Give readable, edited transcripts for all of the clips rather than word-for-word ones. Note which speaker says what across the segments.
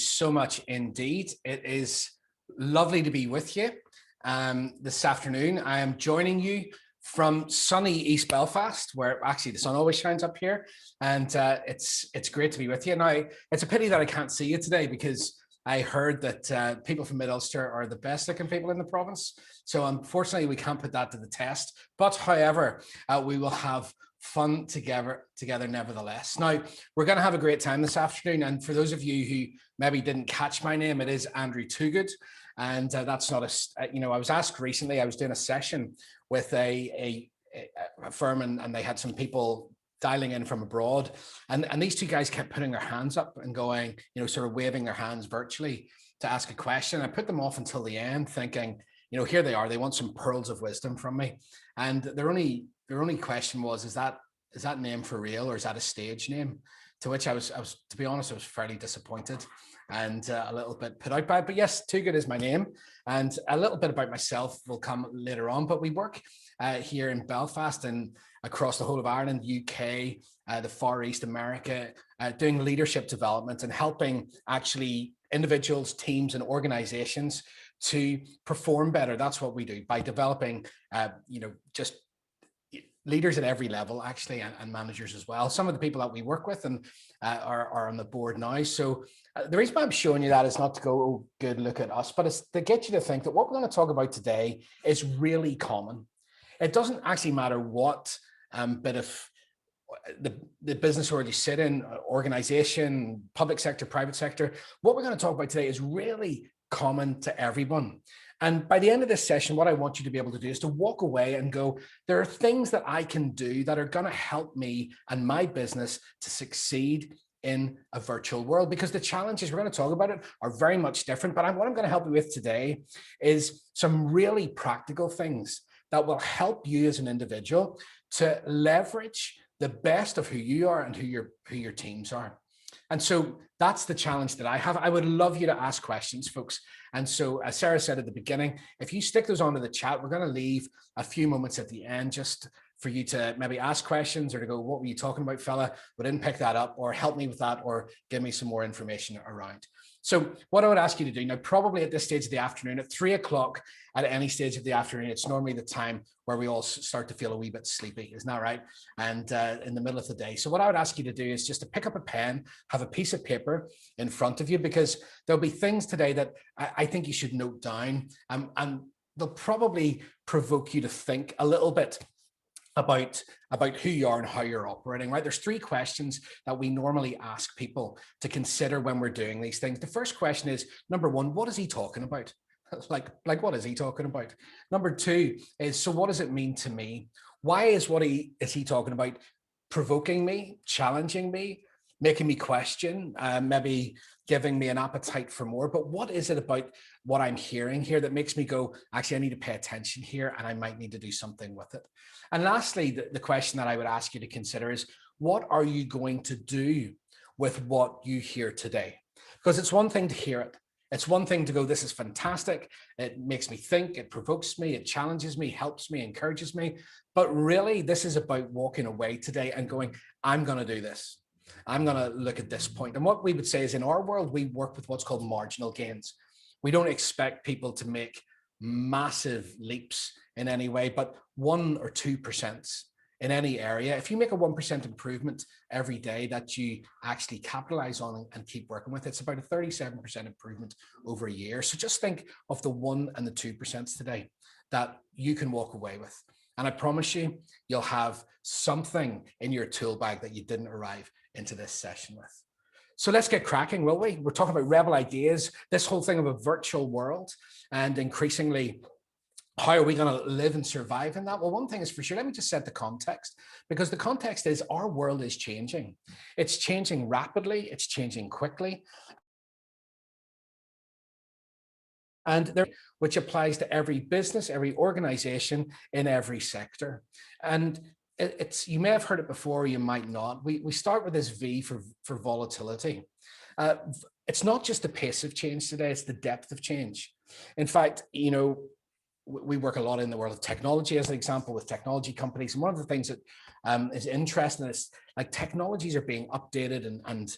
Speaker 1: so much indeed. It is lovely to be with you this afternoon. I am joining you from sunny East Belfast, where actually the sun always shines up here, and it's great to be with you. Now, it's a pity that I can't see you today because I heard that people from Mid-Ulster are the best looking people in the province. So unfortunately, we can't put that to the test. But however, we will have fun together nevertheless. Now, we're going to have a great time this afternoon. And for those of you who maybe didn't catch my name, it is Andrew Toogood. And that's not a, I was asked recently, I was doing a session with a firm and they had some people dialing in from abroad. And these two guys kept putting their hands up and going, sort of waving their hands virtually to ask a question. I put them off until the end thinking, here they are, they want some pearls of wisdom from me. And their only question was, is that name for real or is that a stage name? To which I was, to be honest, I was fairly disappointed and a little bit put out by it. But yes, Toogood is my name, and a little bit about myself will come later on. But we work here in Belfast and across the whole of Ireland, UK, the Far East, America, doing leadership development and helping actually individuals, teams, and organizations to perform better. That's what we do by developing, just leaders at every level, actually, and managers as well. Some of the people that we work with and are on the board now. So the reason why I'm showing you that is not to go, oh, good, look at us, but it's to get you to think that what we're going to talk about today is really common. It doesn't actually matter what bit of the business world you sit in, organization, public sector, private sector. What we're going to talk about today is really common to everyone. And by the end of this session, what I want you to be able to do is to walk away and go, there are things that I can do that are going to help me and my business to succeed in a virtual world, because the challenges we're going to talk about it are very much different. But what I'm going to help you with today is some really practical things that will help you as an individual to leverage the best of who you are and who your teams are. And so that's the challenge that I have. I would love you to ask questions, folks. And so as Sarah said at the beginning, if you stick those onto the chat, we're going to leave a few moments at the end just for you to maybe ask questions or to go, what were you talking about, fella? We didn't pick that up, or help me with that, or give me some more information around. So what I would ask you to do now, probably at this stage of the afternoon, at 3 o'clock, at any stage of the afternoon, it's normally the time where we all start to feel a wee bit sleepy, isn't that right? And in the middle of the day. So what I would ask you to do is just to pick up a pen, have a piece of paper in front of you, because there'll be things today that I think you should note down, and they'll probably provoke you to think a little bit about who you are and how you're operating, right? There's 3 questions that we normally ask people to consider when we're doing these things. The first question is, number 1, what is he talking about? Like what is he talking about? Number 2 is, so what does it mean to me? Why is what is he talking about provoking me, challenging me, making me question, maybe giving me an appetite for more? But what is it about what I'm hearing here that makes me go, actually, I need to pay attention here and I might need to do something with it? And lastly, the question that I would ask you to consider is, what are you going to do with what you hear today? Because it's one thing to hear it. It's one thing to go, this is fantastic. It makes me think, it provokes me, it challenges me, helps me, encourages me. But really, this is about walking away today and going, I'm going to do this. I'm going to look at this point. And what we would say is, in our world, we work with what's called marginal gains. We don't expect people to make massive leaps in any way, but 1 or 2% in any area. If you make a 1% improvement every day that you actually capitalize on and keep working with, it's about a 37% improvement over a year. So just think of the 1 and the 2% today that you can walk away with. And I promise you, you'll have something in your tool bag that you didn't arrive into this session with. So let's get cracking, will we? We're talking about rebel ideas, this whole thing of a virtual world, and increasingly, how are we going to live and survive in that? Well, one thing is for sure, let me just set the context, because the context is our world is changing. It's changing rapidly, it's changing quickly. And which applies to every business, every organization in every sector. And you may have heard it before, you might not. We start with this V for volatility. It's not just the pace of change today, it's the depth of change. In fact, we work a lot in the world of technology, as an example, with technology companies. And one of the things that is interesting is like technologies are being updated and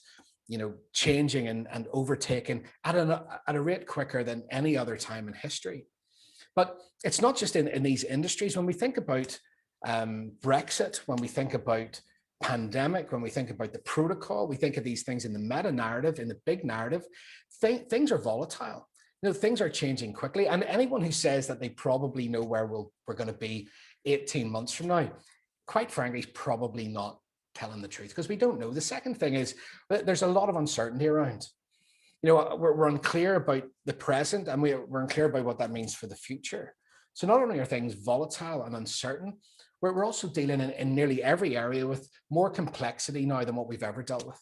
Speaker 1: changing and overtaking at a rate quicker than any other time in history. But it's not just in these industries. When we think about Brexit, when we think about pandemic, when we think about the protocol, we think of these things in the meta narrative, in the big narrative. Things are volatile. Things are changing quickly. And anyone who says that they probably know where we're going to be 18 months from now, quite frankly, is probably not telling the truth, because we don't know. The second thing is that there's a lot of uncertainty around. We're unclear about the present, and we're unclear about what that means for the future. So not only are things volatile and uncertain, we're also dealing in nearly every area with more complexity now than what we've ever dealt with.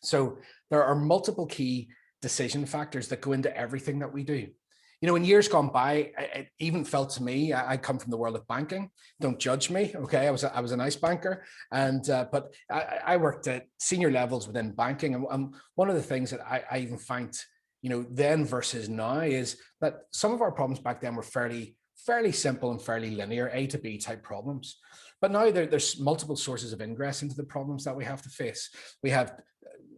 Speaker 1: So there are multiple key decision factors that go into everything that we do. In years gone by, it even felt to me, I come from the world of banking. Don't judge me, okay? I was a nice banker, but I worked at senior levels within banking, and one of the things that I even find, then versus now, is that some of our problems back then were fairly simple and fairly linear, A to B type problems. But now there's multiple sources of ingress into the problems that we have to face. We have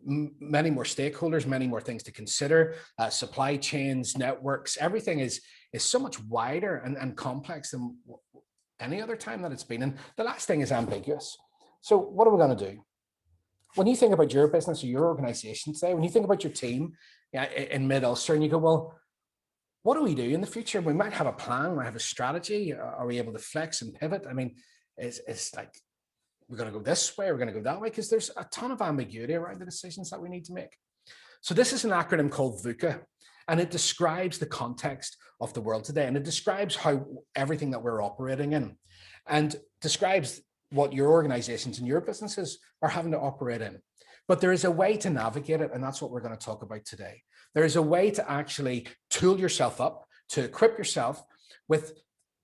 Speaker 1: many more stakeholders, many more things to consider, supply chains, networks, everything is so much wider and complex than any other time that it's been. And the last thing is ambiguous. So what are we going to do? When you think about your business or your organization today, when you think about your team in Mid-Ulster, and you go, well, what do we do in the future? We might have a plan, we might have a strategy. Are we able to flex and pivot? I mean, it's like, we're going to go this way, we're going to go that way, because there's a ton of ambiguity around the decisions that we need to make. So this is an acronym called VUCA, and it describes the context of the world today, and it describes how everything that we're operating in, and describes what your organizations and your businesses are having to operate in. But there is a way to navigate it, and that's what we're going to talk about today. There is a way to actually tool yourself up, to equip yourself with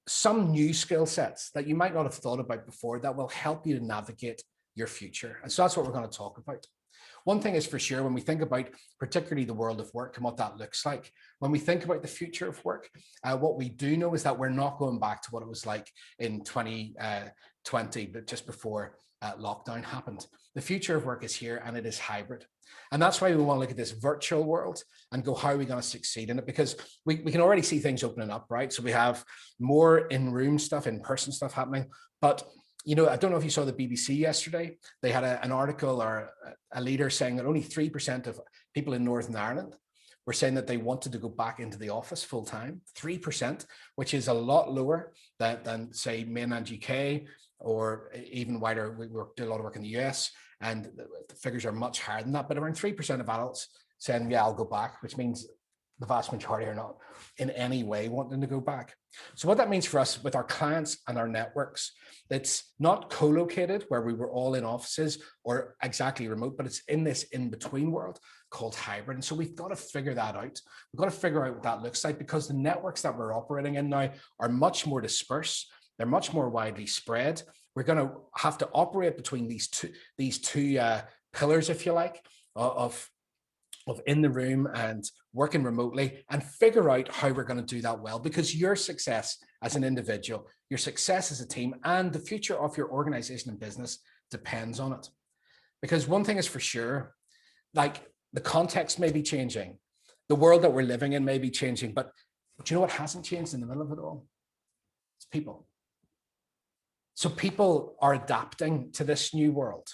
Speaker 1: some new skill sets that you might not have thought about before that will help you to navigate your future. And so that's what we're going to talk about. One thing is for sure, when we think about particularly the world of work and what that looks like, when we think about the future of work, what we do know is that we're not going back to what it was like in 2020, but just before lockdown happened. The future of work is here, and it is hybrid. And that's why we want to look at this virtual world and go, how are we going to succeed in it? Because we can already see things opening up, right? So we have more in-room stuff, in-person stuff happening. But, I don't know if you saw the BBC yesterday. They had an article or a leader saying that only 3% of people in Northern Ireland were saying that they wanted to go back into the office full time. 3%, which is a lot lower than say, mainland UK, or even wider. We do a lot of work in the US, and the figures are much higher than that, but around 3% of adults saying, yeah, I'll go back, which means the vast majority are not in any way wanting to go back. So what that means for us with our clients and our networks, it's not co-located where we were all in offices or exactly remote, but it's in this in-between world called hybrid. And so we've got to figure that out. We've got to figure out what that looks like, because the networks that we're operating in now are much more dispersed. They're much more widely spread. We're going to have to operate between these two pillars, if you like, of in the room and working remotely, and figure out how we're going to do that well, because your success as an individual, your success as a team, and the future of your organization and business depends on it. Because one thing is for sure, like, the context may be changing, the world that we're living in may be changing, but you know what hasn't changed in the middle of it all? It's people. So people are adapting to this new world.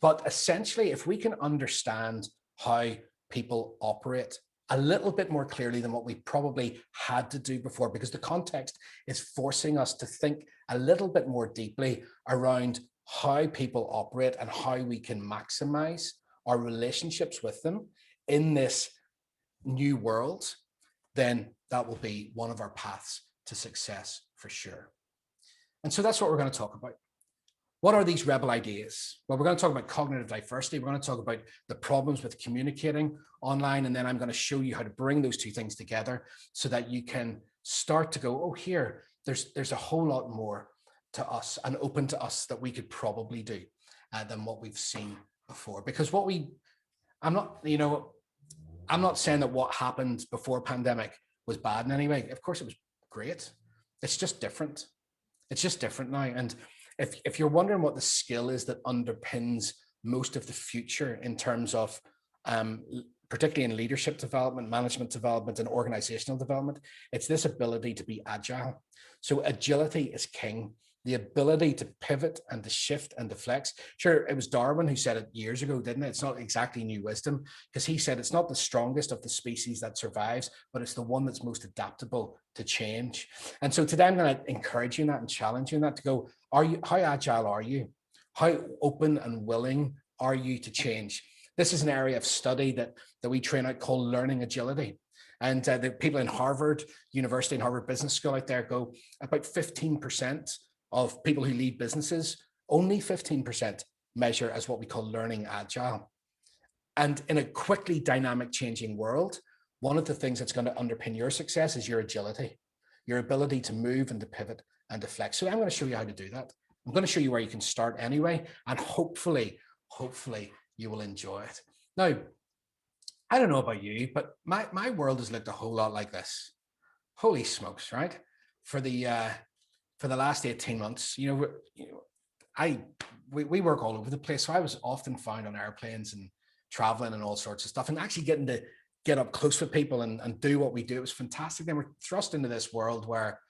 Speaker 1: But essentially, if we can understand how people operate a little bit more clearly than what we probably had to do before, because the context is forcing us to think a little bit more deeply around how people operate and how we can maximize our relationships with them in this new world, then that will be one of our paths to success for sure. And so that's what we're going to talk about. What are these rebel ideas? Well, we're going to talk about cognitive diversity. We're going to talk about the problems with communicating online. And then I'm going to show you how to bring those two things together so that you can start to go, oh, here, there's a whole lot more to us and open to us that we could probably do than what we've seen before. Because I'm not saying that what happened before pandemic was bad in any way. Of course, it was great. It's just different. It's just different now. And if you're wondering what the skill is that underpins most of the future in terms of particularly in leadership development, management development, and organizational development. It's this ability to be agile. So agility is king. The ability to pivot and to shift and to flex. Sure, it was Darwin who said it years ago, didn't it? It's not exactly new wisdom, because he said it's not the strongest of the species that survives, but it's the one that's most adaptable to change. And so today I'm going to encourage you in that and challenge you in that to go, how agile are you? How open and willing are you to change? This is an area of study that we train out called learning agility. And the people in Harvard University and Harvard Business School out there go, about 15% of people who lead businesses, only 15% measure as what we call learning agile. And in a quickly dynamic changing world, one of the things that's going to underpin your success is your agility, your ability to move and to pivot and to flex. So I'm going to show you how to do that. I'm going to show you where you can start anyway, and hopefully you will enjoy it. Now, I don't know about you, but my world has looked a whole lot like this. Holy smokes, right? For the last 18 months, we work all over the place. So I was often found on airplanes and traveling and all sorts of stuff, and actually getting to get up close with people and do what we do. It was fantastic. Then we're thrust into this world where,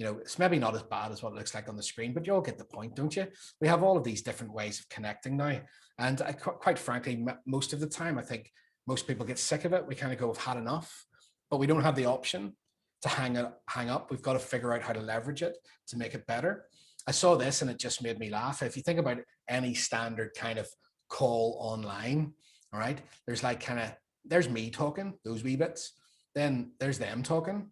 Speaker 1: it's maybe not as bad as what it looks like on the screen, but you all get the point, don't you? We have all of these different ways of connecting now. And quite frankly, most of the time, I think most people get sick of it. We kind of go, we've had enough, but we don't have the option to hang up. We've got to figure out how to leverage it to make it better. I saw this and it just made me laugh. If you think about any standard kind of call online, all right, there's me talking, those wee bits. Then there's them talking,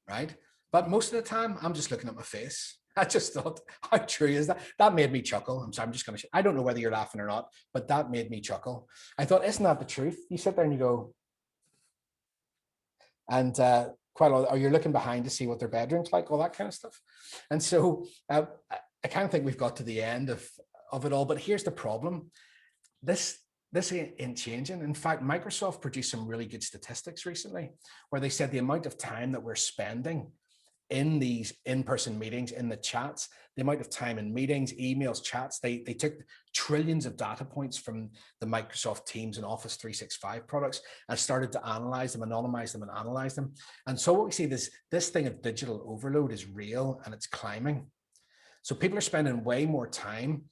Speaker 1: right? But most of the time, I'm just looking at my face. I just thought, how true is that? That made me chuckle. I'm just going to, I don't know whether you're laughing or not, but that made me chuckle. I thought, isn't that the truth? You sit there and you go, and quite a lot, or you're looking behind to see what their bedroom's like, all that kind of stuff. And so I kind of think we've got to the end of it all, but here's the problem. This ain't changing. In fact, Microsoft produced some really good statistics recently where they said the amount of time that we're spending in these in-person meetings, in the chats, the amount of time in meetings, emails, chats, they took trillions of data points from the Microsoft Teams and Office 365 products and started to analyze them, anonymize them and analyze them. And so what we see, this thing of digital overload is real and it's climbing. So people are spending way more time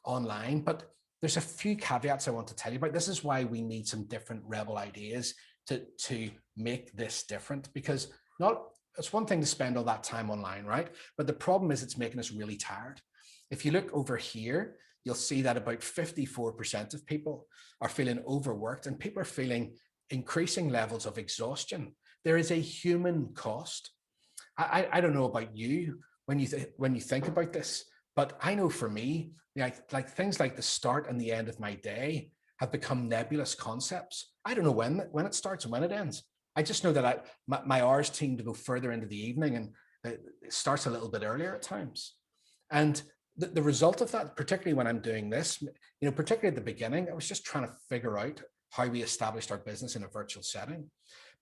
Speaker 1: online, but there's a few caveats I want to tell you about. This is why we need some different rebel ideas to make this different, because it's one thing to spend all that time online, right? But the problem is it's making us really tired. If you look over here, you'll see that about 54% of people are feeling overworked and people are feeling increasing levels of exhaustion. There is a human cost. I don't know about you when you think about this, but I know for me, like things like the start and the end of my day have become nebulous concepts. I don't know when it starts and when it ends. I just know that my hours seem to go further into the evening, and it starts a little bit earlier at times. And the result of that, particularly when I'm doing this, particularly at the beginning, I was just trying to figure out how we established our business in a virtual setting.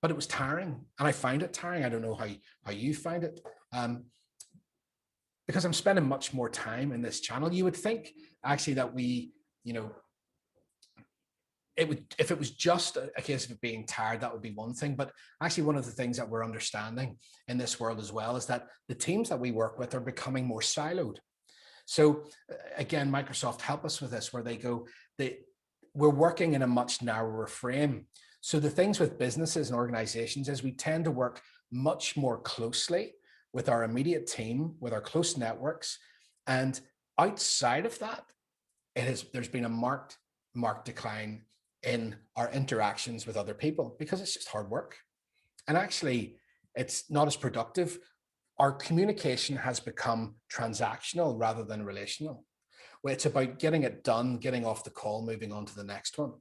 Speaker 1: But it was tiring, and I find it tiring. I don't know how you find it. Because I'm spending much more time in this channel. You would think actually that if it was just a case of it being tired, that would be one thing. But actually, one of the things that we're understanding in this world as well is that the teams that we work with are becoming more siloed. So again, Microsoft help us with this, where they go, we're working in a much narrower frame. So the things with businesses and organizations is we tend to work much more closely with our immediate team, with our close networks. And outside of that, there's been a marked decline in our interactions with other people, because it's just hard work. And actually, it's not as productive. Our communication has become transactional rather than relational, where it's about getting it done, getting off the call, moving on to the next one.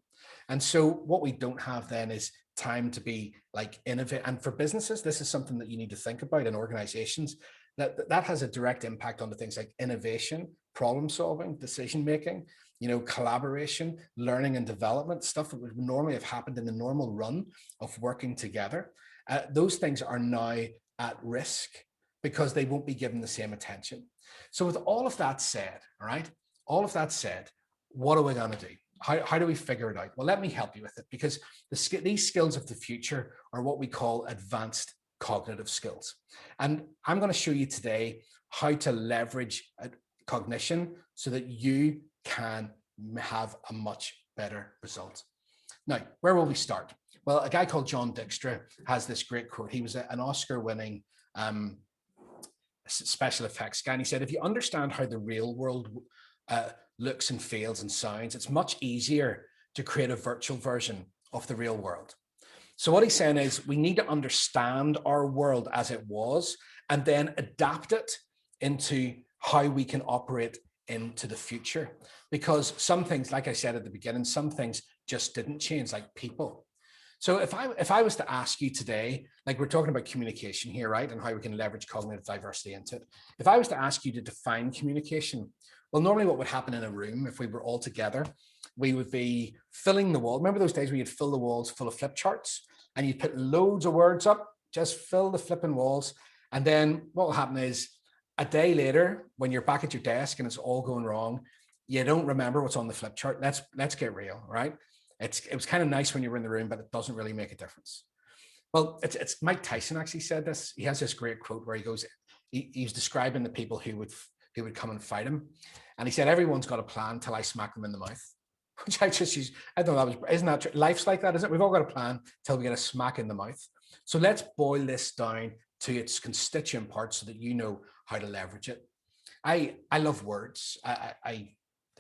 Speaker 1: And so what we don't have then is time to be like innovate. And for businesses, this is something that you need to think about in organizations, that has a direct impact on the things like innovation, problem solving, decision making, collaboration, learning and development, stuff that would normally have happened in the normal run of working together. Those things are now at risk because they won't be given the same attention. So with all of that said, all right, all of that said, what are we going to do? How do we figure it out? Well, let me help you with it, because these skills of the future are what we call advanced cognitive skills. And I'm going to show you today how to leverage cognition so that you can have a much better result. Now, where will we start? Well, a guy called John Dykstra has this great quote. He was an Oscar-winning special effects guy, and he said, if you understand how the real world looks and feels and sounds, it's much easier to create a virtual version of the real world. So what he's saying is we need to understand our world as it was and then adapt it into how we can operate into the future. Because some things, like I said at the beginning, some things just didn't change, like people. So if I was to ask you today, like we're talking about communication here, right? And how we can leverage cognitive diversity into it. If I was to ask you to define communication, well, normally what would happen in a room if we were all together, we would be filling the wall. Remember those days where you'd fill the walls full of flip charts and you'd put loads of words up, just fill the flipping walls. And then what will happen is a day later, when you're back at your desk and it's all going wrong, you don't remember what's on the flip chart. Let's get real, right? It was kind of nice when you were in the room, but it doesn't really make a difference. Well, it's Mike Tyson actually said this. He has this great quote where he goes, he's describing the people who would come and fight him. And he said, everyone's got a plan till I smack them in the mouth, which I just use. I don't know, isn't that true? Life's like that, isn't it? We've all got a plan till we get a smack in the mouth. So let's boil this down to its constituent parts so that you know how to leverage it. I love words. I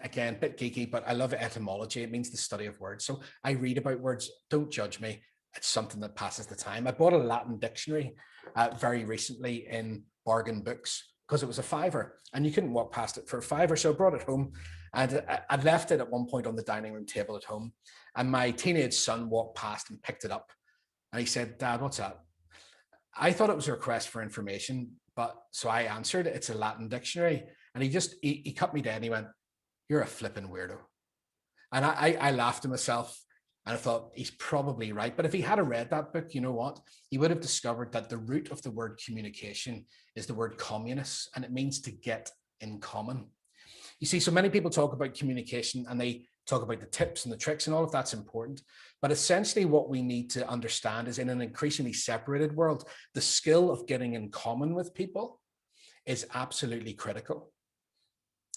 Speaker 1: again, a bit geeky, but I love etymology. It means the study of words. So I read about words. Don't judge me. It's something that passes the time. I bought a Latin dictionary very recently in Bargain Books because it was a £5 and you couldn't walk past it for a £5. So I brought it home and I'd left it at one point on the dining room table at home. And my teenage son walked past and picked it up. And he said, Dad, what's that? I thought it was a request for information, but so I answered, it's a Latin dictionary. And he cut me dead and he went, you're a flipping weirdo. And I laughed to myself and I thought he's probably right. But if he had read that book, you know what? He would have discovered that the root of the word communication is the word communist, and it means to get in common. You see, so many people talk about communication and they talk about the tips and the tricks and all of that's important. But essentially what we need to understand is in an increasingly separated world, the skill of getting in common with people is absolutely critical.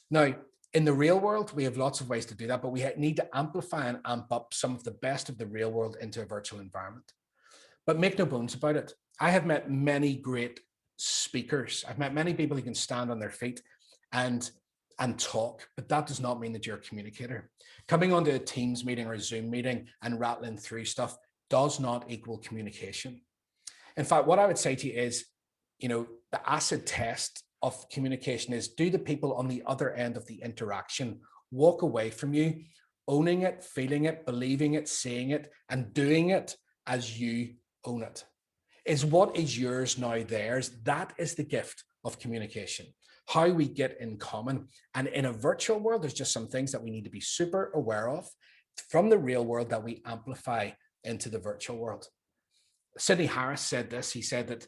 Speaker 1: Now, in the real world, we have lots of ways to do that, but we need to amplify and amp up some of the best of the real world into a virtual environment. But make no bones about it. I have met many great speakers. I've met many people who can stand on their feet and talk, but that does not mean that you're a communicator. Coming onto a Teams meeting or a Zoom meeting and rattling through stuff does not equal communication. In fact, what I would say to you is, the acid test of communication is, do the people on the other end of the interaction walk away from you, owning it, feeling it, believing it, seeing it, and doing it as you own it? Is what is yours now theirs? That is the gift of communication, how we get in common. And in a virtual world, there's just some things that we need to be super aware of from the real world that we amplify into the virtual world. Sidney Harris said this. He said that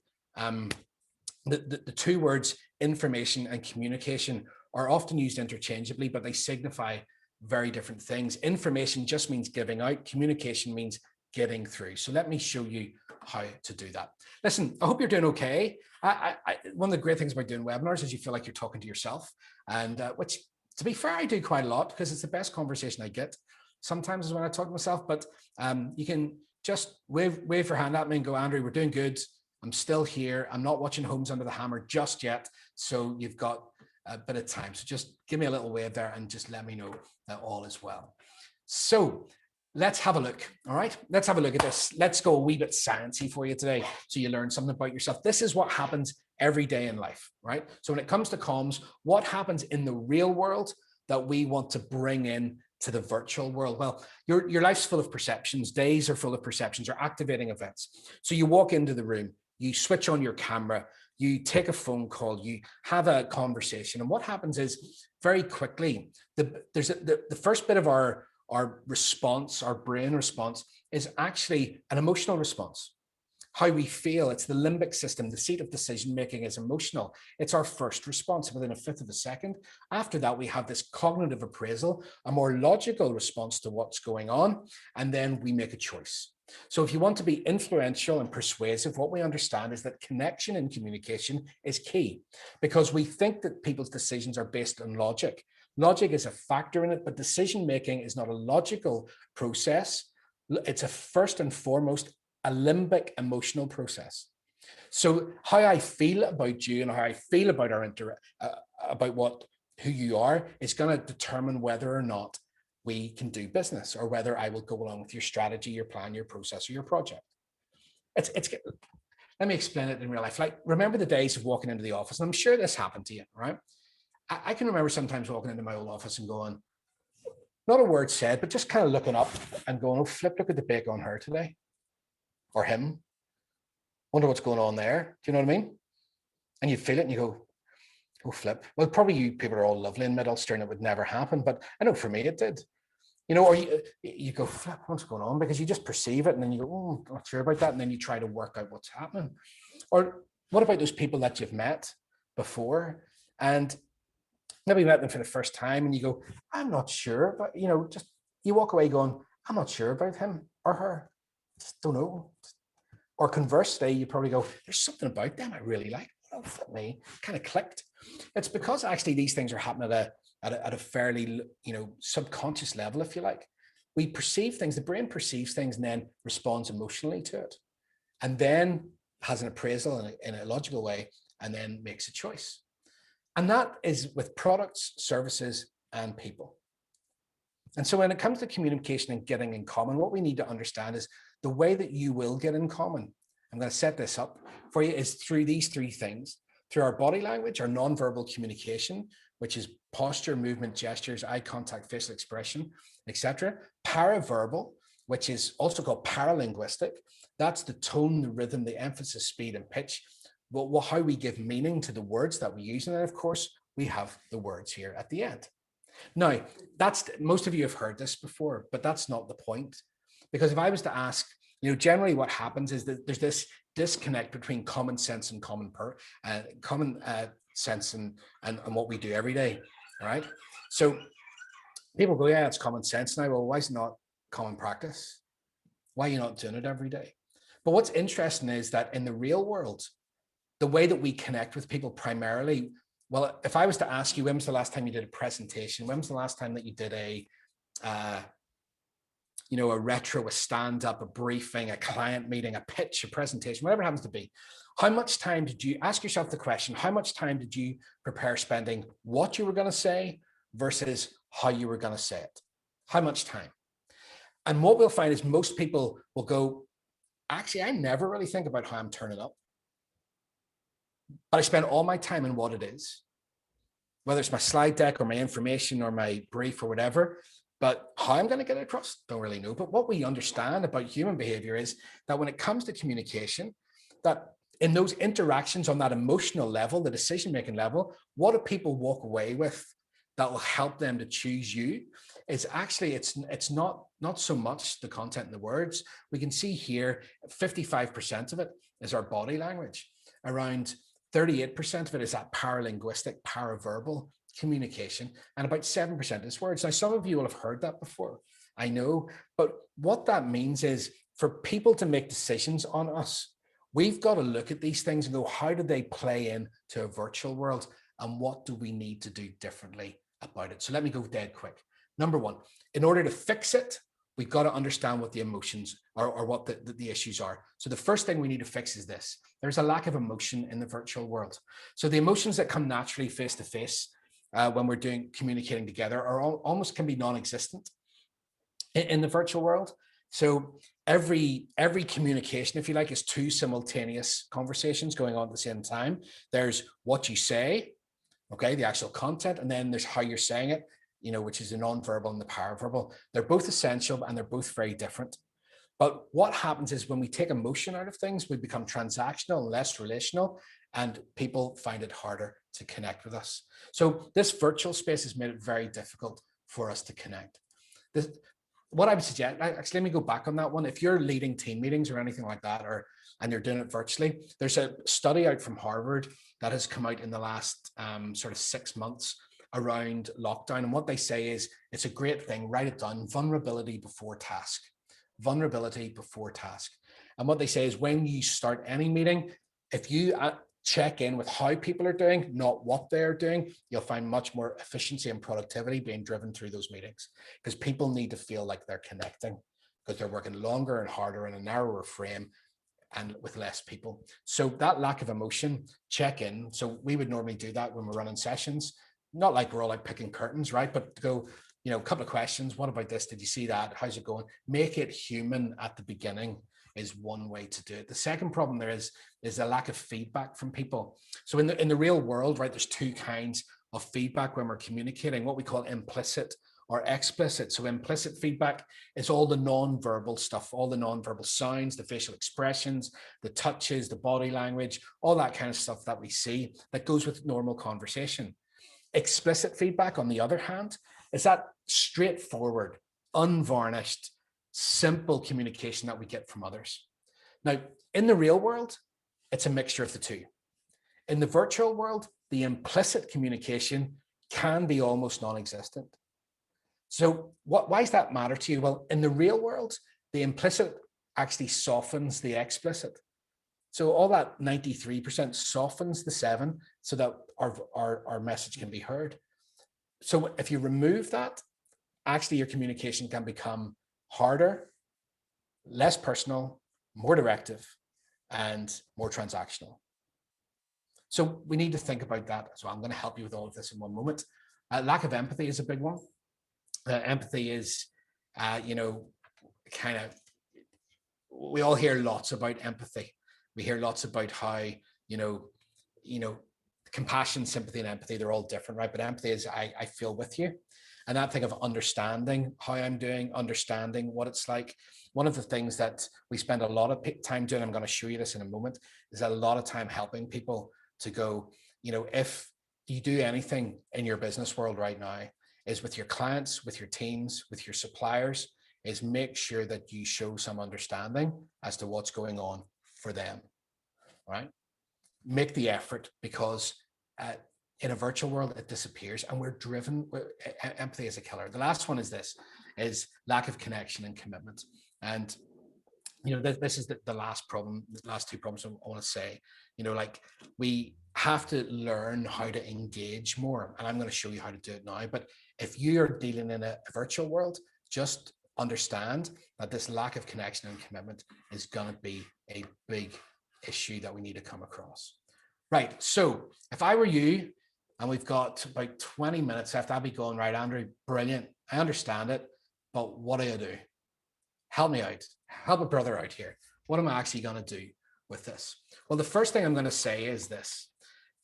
Speaker 1: the two words information and communication are often used interchangeably, but they signify very different things. Information just means giving out. Communication means getting through. So let me show you how to do that. Listen, I hope you're doing okay. One of the great things about doing webinars is you feel like you're talking to yourself, and which, to be fair, I do quite a lot because it's the best conversation I get. Sometimes is when I talk to myself, but you can just wave your hand at me and go, Andrew, we're doing good. I'm still here. I'm not watching Homes Under the Hammer just yet. So you've got a bit of time. So just give me a little wave there and just let me know that all is well. So let's have a look. All right, let's have a look at this. Let's go a wee bit sciencey for you today so you learn something about yourself. This is what happens every day in life, right? So when it comes to comms, what happens in the real world that we want to bring in to the virtual world? Well, your life's full of perceptions. Days are full of perceptions or activating events. So you walk into the room, you switch on your camera, you take a phone call, you have a conversation. And what happens is very quickly, the first bit of our response, our brain response, is actually an emotional response. how we feel. It's the limbic system. The seat of decision making is emotional. It's our first response within a fifth of a second. After that, we have this cognitive appraisal, a more logical response to what's going on, and then we make a choice. So if you want to be influential and persuasive, what we understand is that connection and communication is key, because we think that people's decisions are based on logic. Logic is a factor in it, but decision making is not a logical process. It's a first and foremost a limbic emotional process. So how I feel about you and how I feel about about who you are is going to determine whether or not we can do business, or whether I will go along with your strategy, your plan, your process, or your project. It's let me explain it in real life. Like, remember the days of walking into the office, and I'm sure this happened to you, right? I can remember sometimes walking into my old office and going, not a word said, but just kind of looking up and going, oh, flip, look at the bake on her today, or him. Wonder what's going on there. Do you know what I mean? And you feel it and you go, oh, flip. Well, probably you people are all lovely in Mid-Ulster and it would never happen, but I know for me it did. You know, or you go, flip, what's going on? Because you just perceive it and then you go, oh, I'm not sure about that. And then you try to work out what's happening. Or what about those people that you've met before and maybe met them for the first time and you go, I'm not sure, but you know, just you walk away going, I'm not sure about him or her. Just don't know. Or conversely, you probably go, there's something about them I really like. Oh, for me, kind of clicked. It's because actually these things are happening at a fairly, you know, subconscious level, if you like. We perceive things, the brain perceives things and then responds emotionally to it, and then has an appraisal in a logical way, and then makes a choice. And that is with products, services, and people. And so when it comes to communication and getting in common, what we need to understand is the way that you will get in common. I'm going to set this up for you is through these three things: through our body language, our nonverbal communication, which is posture, movement, gestures, eye contact, facial expression, etc. Paraverbal, which is also called paralinguistic. That's the tone, the rhythm, the emphasis, speed, and pitch. Well, how we give meaning to the words that we use. And then, of course, we have the words here at the end. Now, most of you have heard this before, but that's not the point. Because if I was to ask, you know, generally what happens is that there's this disconnect between common sense and common sense and what we do every day, all right? So people go, yeah, it's common sense. Now, well, why is it not common practice? Why are you not doing it every day? But what's interesting is that in the real world, the way that we connect with people primarily, well, if I was to ask you, when was the last time you did a presentation? When was the last time that you did a retro, a stand-up, a briefing, a client meeting, a pitch, a presentation, whatever it happens to be? How much time did you ask yourself the question, how much time did you prepare spending what you were going to say versus how you were going to say it? How much time? And what we'll find is most people will go, actually, I never really think about how I'm turning up, but I spend all my time in what it is, whether it's my slide deck or my information or my brief or whatever. But how I'm going to get it across, don't really know. But what we understand about human behavior is that when it comes to communication, that in those interactions on that emotional level, the decision-making level, what do people walk away with that will help them to choose you? Is actually, it's not so much the content and the words. We can see here, 55% of it is our body language. Around 38% of it is that paralinguistic, paraverbal communication, and about 7% is words. Now, some of you will have heard that before, I know, but what that means is for people to make decisions on us, we've got to look at these things and go, how do they play into a virtual world, and what do we need to do differently about it? So let me go dead quick. Number one, in order to fix it, we've got to understand what the emotions are, or what the issues are. So the first thing we need to fix is this. There's a lack of emotion in the virtual world. So the emotions that come naturally face to face when we're communicating together are almost can be non-existent in the virtual world. So every communication, if you like, is two simultaneous conversations going on at the same time. There's what you say, okay, the actual content, and then there's how you're saying it, you know, which is the non-verbal and the paraverbal. They're both essential and they're both very different. But what happens is when we take emotion out of things, we become transactional, less relational, and people find it harder to connect with us. So this virtual space has made it very difficult for us to connect. what I would suggest, actually, let me go back on that one. If you're leading team meetings or anything like that, and you're doing it virtually, there's a study out from Harvard that has come out in the last sort of 6 months around lockdown. And what they say is, it's a great thing, write it down, vulnerability before task. Vulnerability before task. And what they say is, when you start any meeting, if you check in with how people are doing, not what they're doing, you'll find much more efficiency and productivity being driven through those meetings, because people need to feel like they're connecting, because they're working longer and harder in a narrower frame and with less people. So that lack of emotion, check in. So we would normally do that when we're running sessions, not like we're all like picking curtains, right? But to go, a couple of questions. What about this? Did you see that? How's it going? Make it human at the beginning is one way to do it. The second problem there is a lack of feedback from people. So in the real world, right, there's two kinds of feedback when we're communicating, what we call implicit or explicit. So implicit feedback is all the non-verbal stuff, all the non-verbal sounds, the facial expressions, the touches, the body language, all that kind of stuff that we see that goes with normal conversation. Explicit feedback, on the other hand, is that straightforward, unvarnished, simple communication that we get from others. Now, in the real world, it's a mixture of the two. In the virtual world, the implicit communication can be almost non-existent. So why does that matter to you? Well, in the real world, the implicit actually softens the explicit. So all that 93% softens the 7 so that our message can be heard. So if you remove that, actually your communication can become harder, less personal, more directive, and more transactional. So we need to think about that. So I'm going to help you with all of this in one moment. Lack of empathy is a big one. Empathy is, we all hear lots about empathy. We hear lots about how, compassion, sympathy, and empathy, they're all different, right? But empathy is, I feel with you. And that thing of understanding how I'm doing, understanding what it's like. One of the things that we spend a lot of time doing, I'm going to show you this in a moment, is a lot of time helping people to go, if you do anything in your business world right now, is with your clients, with your teams, with your suppliers, is make sure that you show some understanding as to what's going on for them, right? Make the effort, because in a virtual world, it disappears, and we're driven. Empathy is a killer. The last one is this, is lack of connection and commitment. And, this is the last problem, the last two problems I want to say, we have to learn how to engage more. And I'm going to show you how to do it now. But if you are dealing in a virtual world, just understand that this lack of connection and commitment is going to be a big issue that we need to come across. Right. So if I were you, and we've got about 20 minutes left, I'd be going, right, Andrew, brilliant. I understand it, but what do I do? Help me out. Help a brother out here. What am I actually going to do with this? Well, the first thing I'm going to say is this,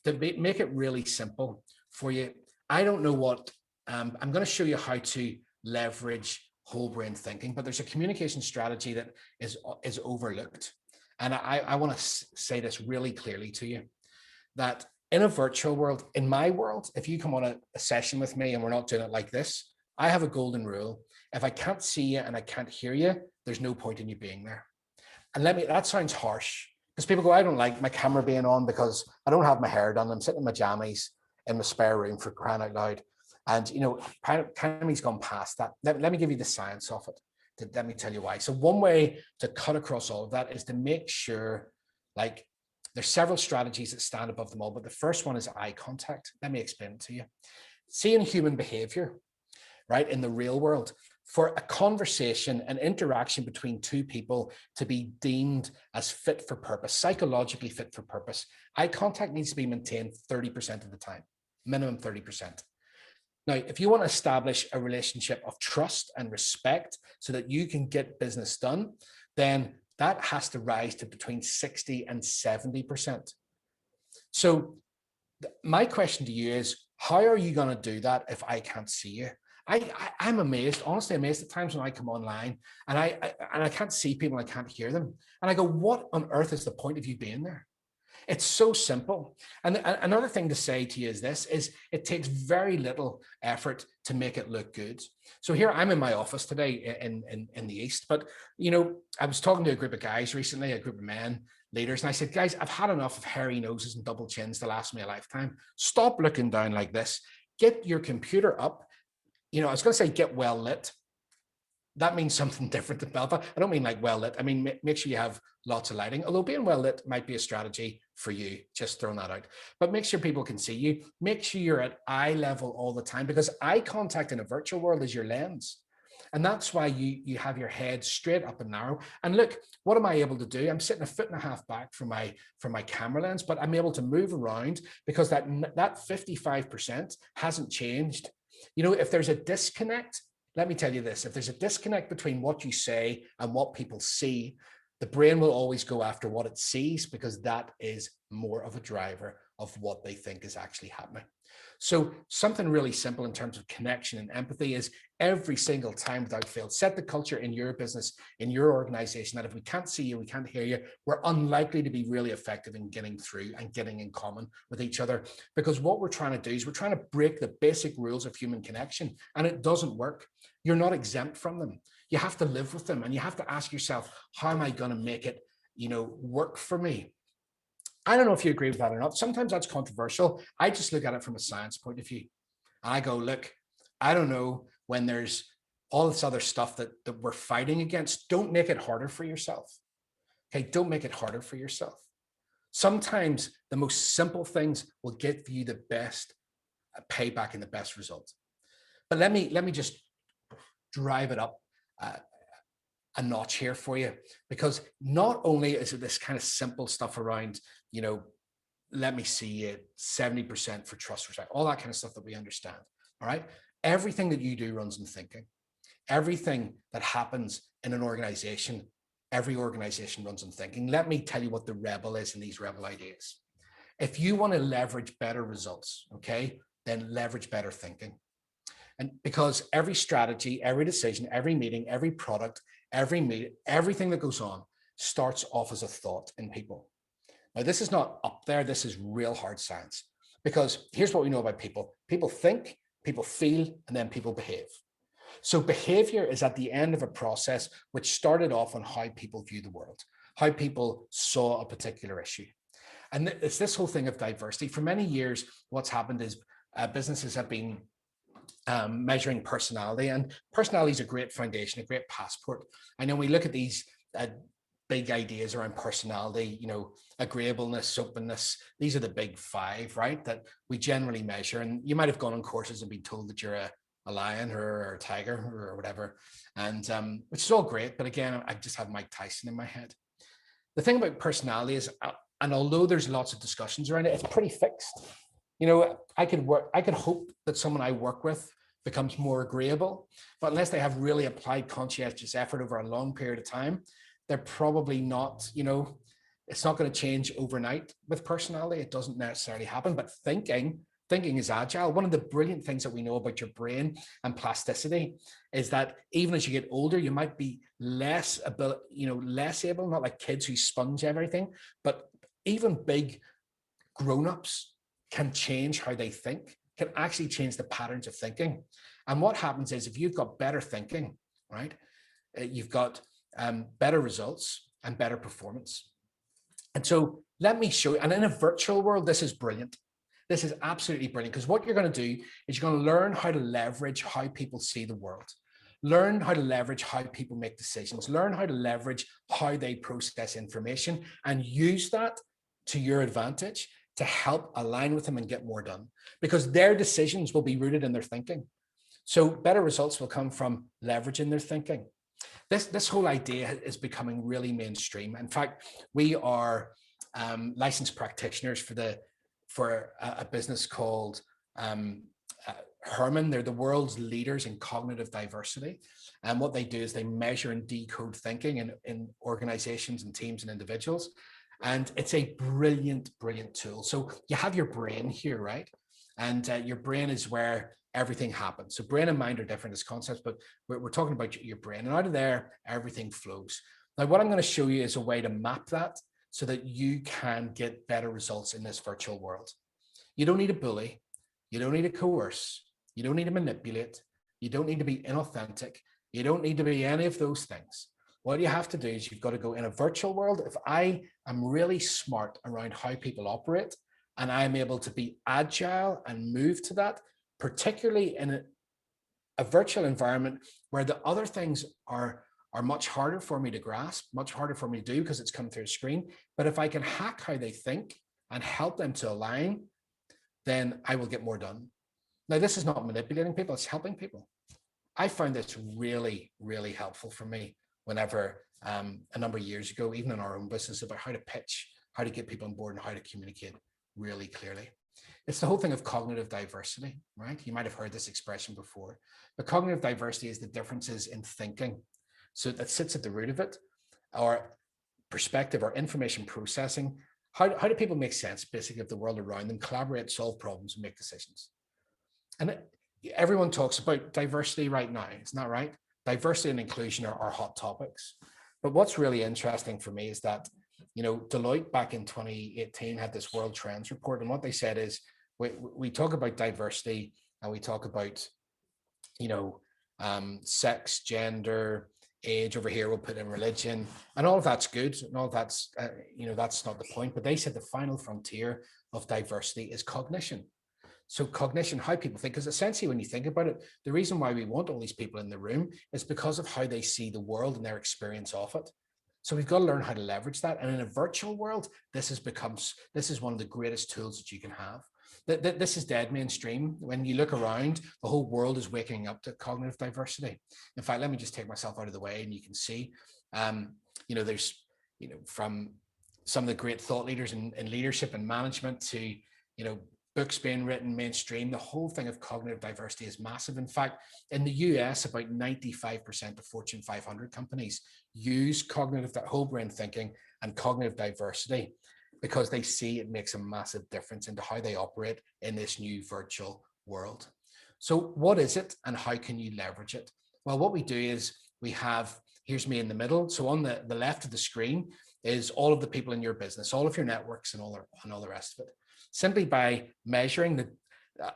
Speaker 1: to make it really simple for you. I don't know what, I'm going to show you how to leverage whole brain thinking, but there's a communication strategy that is overlooked. And I want to say this really clearly to you, that in a virtual world, in my world, if you come on a session with me and we're not doing it like this, I have a golden rule. If I can't see you and I can't hear you, there's no point in you being there. And that sounds harsh, because people go, I don't like my camera being on because I don't have my hair done. I'm sitting in my jammies in my spare room, for crying out loud. And, pandemic's gone past that. Let me give you the science of it. Let me tell you why. So one way to cut across all of that is to make sure, there's several strategies that stand above them all, but the first one is eye contact. Let me explain it to you. Seeing human behavior, right, in the real world, for a conversation, an interaction between two people to be deemed as fit for purpose, psychologically fit for purpose, eye contact needs to be maintained 30% of the time, minimum 30%. Now, if you want to establish a relationship of trust and respect so that you can get business done, then that has to rise to between 60 and 70%. So my question to you is, how are you going to do that if I can't see you? I'm amazed, honestly amazed at times when I come online and I can't see people, I can't hear them. And I go, what on earth is the point of you being there? It's so simple. And another thing to say to you is this, is it takes very little effort to make it look good. So here I'm in my office today in the East, but I was talking to a group of guys recently, a group of men, leaders, and I said, guys, I've had enough of hairy noses and double chins to last me a lifetime. Stop looking down like this. Get your computer up. I was going to say get well lit. That means something different to Belfast. I don't mean like well lit. I mean, make sure you have lots of lighting, although being well lit might be a strategy for you, just throwing that out. But make sure people can see you. Make sure you're at eye level all the time, because eye contact in a virtual world is your lens. And that's why you have your head straight up and narrow. And look, what am I able to do? I'm sitting 1.5 feet back from my camera lens, but I'm able to move around because that 55% hasn't changed. If there's a disconnect, let me tell you this, if there's a disconnect between what you say and what people see, the brain will always go after what it sees, because that is more of a driver of what they think is actually happening. So something really simple in terms of connection and empathy is every single time without fail, set the culture in your business, in your organization, that if we can't see you, we can't hear you, we're unlikely to be really effective in getting through and getting in common with each other. Because what we're trying to do is we're trying to break the basic rules of human connection, and it doesn't work. You're not exempt from them. You have to live with them, and you have to ask yourself, how am I going to make it, work for me? I don't know if you agree with that or not. Sometimes that's controversial. I just look at it from a science point of view. And I go, look, I don't know, when there's all this other stuff that we're fighting against, don't make it harder for yourself. Okay, don't make it harder for yourself. Sometimes the most simple things will give you the best payback and the best results. But let me just drive it up a notch here for you, because not only is it this kind of simple stuff around, let me see it, 70% for trust, respect, all that kind of stuff that we understand. All right. Everything that you do runs in thinking. Everything that happens in an organization, every organization runs in thinking. Let me tell you what the rebel is in these rebel ideas. If you want to leverage better results, okay, then leverage better thinking. And because every strategy, every decision, every meeting, every product, everything that goes on starts off as a thought in people. Now, this is not up there. This is real hard science, because here's what we know about people. People think, people feel, and then people behave. So behavior is at the end of a process which started off on how people view the world, how people saw a particular issue. And it's this whole thing of diversity. For many years, what's happened is businesses have been measuring personality, and personality is a great foundation, a great passport. I know we look at these big ideas around personality, agreeableness, openness. These are the big five, right, that we generally measure. And you might have gone on courses and been told that you're a lion or a tiger or whatever, and which is all great. But again, I just have Mike Tyson in my head. The thing about personality is, and although there's lots of discussions around it, it's pretty fixed. I could hope that someone I work with becomes more agreeable, but unless they have really applied conscientious effort over a long period of time, they're probably not, it's not going to change overnight with personality. It doesn't necessarily happen, but thinking is agile. One of the brilliant things that we know about your brain and plasticity is that even as you get older, you might be less able, not like kids who sponge everything, but even big grown-ups can change how they think, can actually change the patterns of thinking. And what happens is, if you've got better thinking, right, you've got better results and better performance. And so let me show you, and in a virtual world, this is brilliant. This is absolutely brilliant, because what you're going to do is you're going to learn how to leverage how people see the world. Learn how to leverage how people make decisions. Learn how to leverage how they process information, and use that to your advantage to help align with them and get more done, because their decisions will be rooted in their thinking. So better results will come from leveraging their thinking. This whole idea is becoming really mainstream. In fact, we are licensed practitioners for a business called Herman. They're the world's leaders in cognitive diversity. And what they do is they measure and decode thinking in organizations and teams and individuals. And it's a brilliant, brilliant tool. So you have your brain here, right? And your brain is where everything happens. So brain and mind are different as concepts, but we're talking about your brain. And out of there, everything flows. Now, what I'm going to show you is a way to map that so that you can get better results in this virtual world. You don't need to bully. You don't need to coerce. You don't need to manipulate. You don't need to be inauthentic. You don't need to be any of those things. What you have to do is you've got to go in a virtual world. If I am really smart around how people operate and I'm able to be agile and move to that, particularly in a virtual environment where the other things are much harder for me to grasp, much harder for me to do because it's come through a screen. But if I can hack how they think and help them to align, then I will get more done. Now, this is not manipulating people, it's helping people. I found this really, really helpful for me whenever a number of years ago, even in our own business, about how to pitch, how to get people on board and how to communicate really clearly. It's the whole thing of cognitive diversity, right? You might have heard this expression before, but cognitive diversity is the differences in thinking. So that sits at the root of it, or perspective or information processing. How do people make sense, basically, of the world around them, collaborate, solve problems, and make decisions? And everyone talks about diversity right now, isn't that right? Diversity and inclusion are hot topics. But what's really interesting for me is that, Deloitte back in 2018 had this World Trends report, and what they said is we talk about diversity and we talk about, sex, gender, age. Over here we'll put in religion, and all of that's good, and all of that's that's not the point. But they said the final frontier of diversity is cognition. So cognition, how people think, because essentially when you think about it, the reason why we want all these people in the room is because of how they see the world and their experience of it. So we've got to learn how to leverage that. And in a virtual world, this is one of the greatest tools that you can have. This is dead mainstream. When you look around, the whole world is waking up to cognitive diversity. In fact, let me just take myself out of the way and you can see, there's, from some of the great thought leaders in leadership and management to, books being written mainstream, the whole thing of cognitive diversity is massive. In fact, in the US, about 95% of Fortune 500 companies use cognitive, whole brain thinking and cognitive diversity because they see it makes a massive difference into how they operate in this new virtual world. So what is it and how can you leverage it? Well, what we do is here's me in the middle. So on the left of the screen is all of the people in your business, all of your networks and all the rest of it. Simply by measuring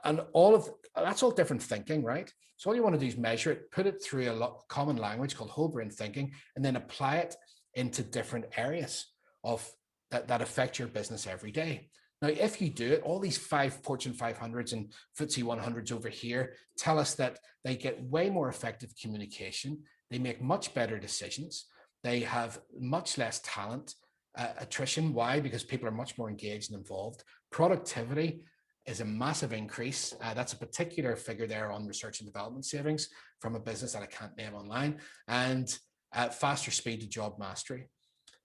Speaker 1: that's all different thinking, right? So all you want to do is measure it, put it through a common language called whole brain thinking, and then apply it into different areas of that affect your business every day. Now, if you do it, all these 5 Fortune 500s and FTSE 100s over here tell us that they get way more effective communication. They make much better decisions. They have much less talent attrition. Why? Because people are much more engaged and involved. Productivity is a massive increase. That's a particular figure there on research and development savings from a business that I can't name online, and faster speed to job mastery.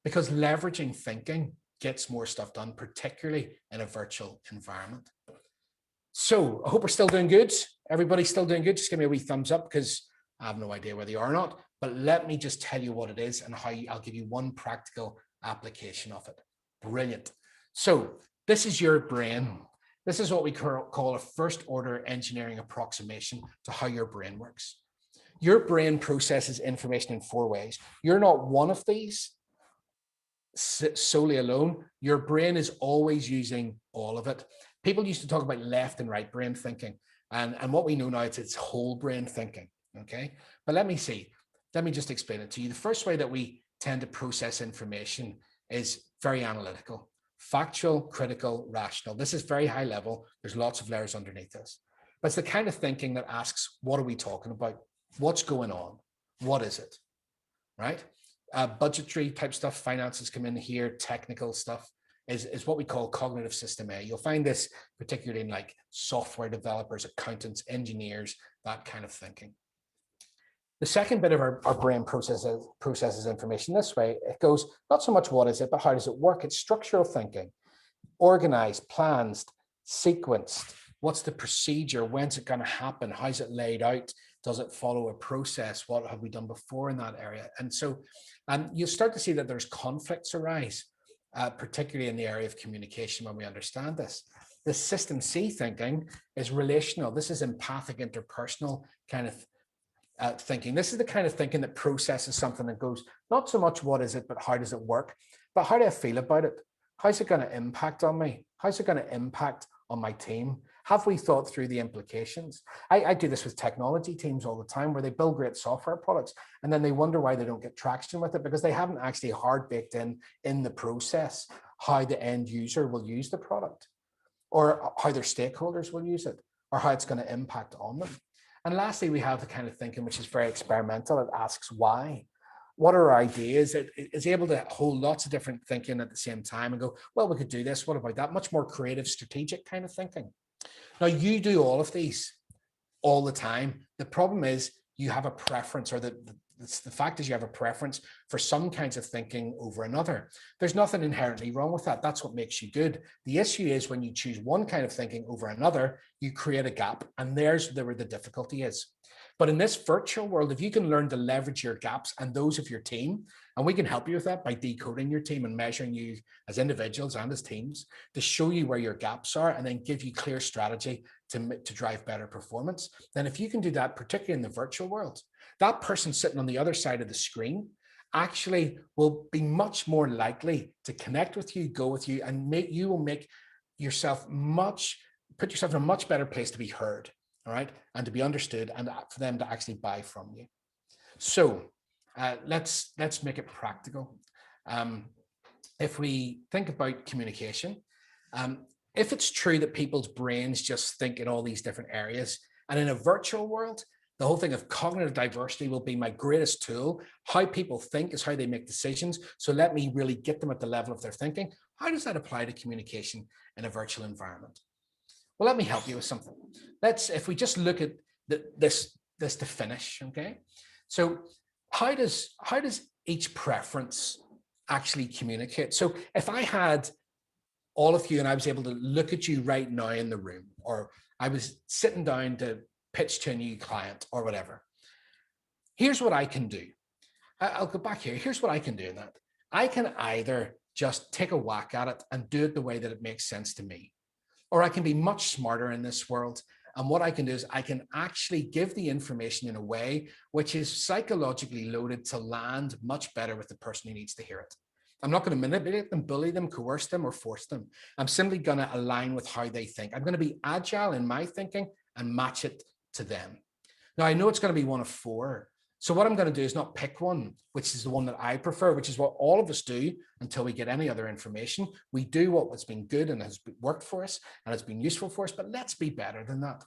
Speaker 1: Because leveraging thinking gets more stuff done, particularly in a virtual environment. So I hope we're still doing good. Everybody's still doing good. Just give me a wee thumbs up because I have no idea whether you are or not. But let me just tell you what it is and how I'll give you one practical application of it. Brilliant. So this is your brain. This is what we call a first order engineering approximation to how your brain works. Your brain processes information in 4 ways. You're not one of these solely alone. Your brain is always using all of it. People used to talk about left and right brain thinking. And what we know now is it's whole brain thinking. Okay. But let me just explain it to you. The first way that we tend to process information is very analytical, factual, critical, rational. This is very high level. There's lots of layers underneath this. But it's the kind of thinking that asks, what are we talking about? What's going on? What is it? Right? Budgetary type stuff, finances come in here, technical stuff is what we call cognitive system A. You'll find this particularly in like software developers, accountants, engineers, that kind of thinking. The second bit of our brain processes information this way. It goes not so much what is it, but how does it work? It's structural thinking, organized, planned, sequenced. What's the procedure? When's it going to happen? How's it laid out? Does it follow a process? What have we done before in that area? And so you'll start to see that there's conflicts arise, particularly in the area of communication when we understand this. The system C thinking is relational. This is empathic, interpersonal kind of thinking. This is the kind of thinking that processes something that goes not so much what is it, but how does it work? but how do I feel about it? How's it going to impact on me? How's it going to impact on my team? Have we thought through the implications? I do this with technology teams all the time, where they build great software products and then they wonder why they don't get traction with it, because they haven't actually hard baked in the process how the end user will use the product, or how their stakeholders will use it, or how it's going to impact on them. And lastly, we have the kind of thinking which is very experimental. It asks why. What are our ideas? It is able to hold lots of different thinking at the same time and go, well, we could do this. What about that? Much more creative, strategic kind of thinking. Now, you do all of these all the time. The problem is you have a preference, or the fact is you have a preference for some kinds of thinking over another. There's nothing inherently wrong with that. That's what makes you good. The issue is when you choose one kind of thinking over another, you create a gap, and there's where the difficulty is. But in this virtual world, if you can learn to leverage your gaps and those of your team, and we can help you with that by decoding your team and measuring you as individuals and as teams to show you where your gaps are, and then give you clear strategy to drive better performance. Then if you can do that, particularly in the virtual world, that person sitting on the other side of the screen actually will be much more likely to connect with you, go with you, and you will make yourself put yourself in a much better place to be heard. All right, and to be understood, and for them to actually buy from you. So let's make it practical. If we think about communication, if it's true that people's brains just think in all these different areas, and in a virtual world, the whole thing of cognitive diversity will be my greatest tool. How people think is how they make decisions. So let me really get them at the level of their thinking. How does that apply to communication in a virtual environment? Well, let me help you with something. If we just look at this to finish, okay? So how does each preference actually communicate? So if I had all of you and I was able to look at you right now in the room, or I was sitting down to pitch to a new client or whatever, here's what I can do. I'll go back here. Here's what I can do in that. I can either just take a whack at it and do it the way that it makes sense to me, or I can be much smarter in this world. And what I can do is I can actually give the information in a way which is psychologically loaded to land much better with the person who needs to hear it. I'm not going to manipulate them, bully them, coerce them, or force them. I'm simply going to align with how they think. I'm going to be agile in my thinking and match it to them. Now, I know it's going to be one of four. So what I'm going to do is not pick one, which is the one that I prefer, which is what all of us do until we get any other information. We do what's been good and has worked for us and has been useful for us, but let's be better than that.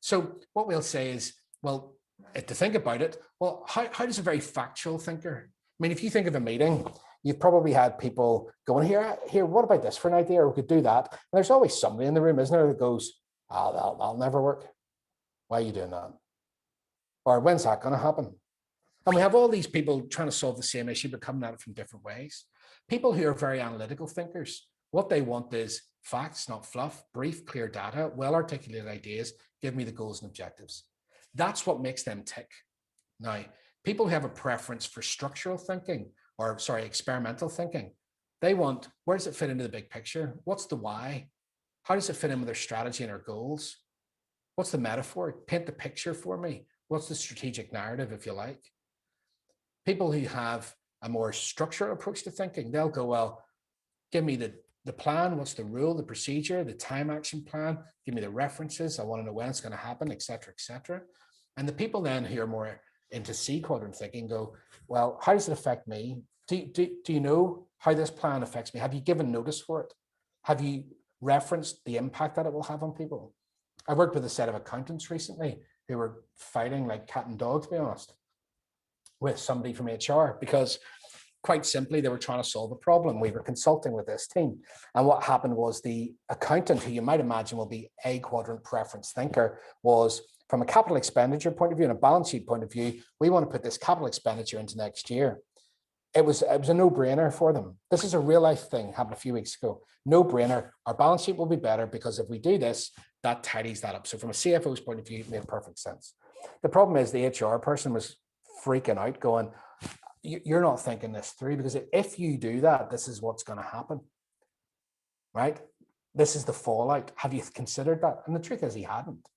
Speaker 1: So what we'll say is, well, to think about it, well, how does a very factual thinker, I mean, if you think of a meeting, you've probably had people going, here, what about this for an idea? Or we could do that. And there's always somebody in the room, isn't there, that goes, that'll never work. Why are you doing that? Or when's that going to happen? And we have all these people trying to solve the same issue, but coming at it from different ways. People who are very analytical thinkers, what they want is facts, not fluff, brief, clear data, well-articulated ideas, give me the goals and objectives. That's what makes them tick. Now, people who have a preference for structural thinking, experimental thinking, they want, where does it fit into the big picture? What's the why? How does it fit in with their strategy and their goals? What's the metaphor? Paint the picture for me. What's the strategic narrative, if you like? People who have a more structural approach to thinking, they'll go, well, give me the plan, what's the rule, the procedure, the time action plan, give me the references, I want to know when it's going to happen, et cetera, et cetera. And the people then who are more into C quadrant thinking go, well, how does it affect me? Do you know how this plan affects me? Have you given notice for it? Have you referenced the impact that it will have on people? I worked with a set of accountants recently who were fighting like cat and dog, to be honest, with somebody from HR, because quite simply, they were trying to solve a problem. We were consulting with this team. And what happened was the accountant, who you might imagine will be a quadrant preference thinker, was from a capital expenditure point of view and a balance sheet point of view, we want to put this capital expenditure into next year. It was a no-brainer for them. This is a real life thing, happened a few weeks ago. No-brainer. Our balance sheet will be better because if we do this, that tidies that up. So from a CFO's point of view, it made perfect sense. The problem is the HR person was freaking out going, you're not thinking this through, because if you do that, this is what's going to happen, right? This is the fallout. Have you considered that? And the truth is he hadn't.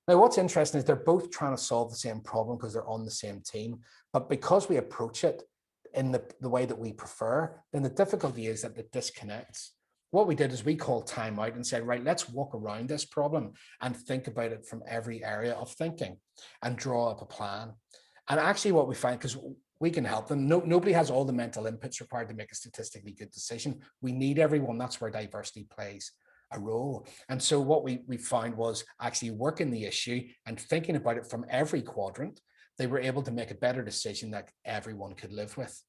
Speaker 1: Now, what's interesting is they're both trying to solve the same problem because they're on the same team. But because we approach it in the way that we prefer, then the difficulty is that it disconnects. What we did is we called time out and said, right, let's walk around this problem and think about it from every area of thinking and draw up a plan. And actually what we find, because we can help them, nobody has all the mental inputs required to make a statistically good decision. We need everyone. That's where diversity plays a role. And so what we found was actually working the issue and thinking about it from every quadrant, they were able to make a better decision that everyone could live with.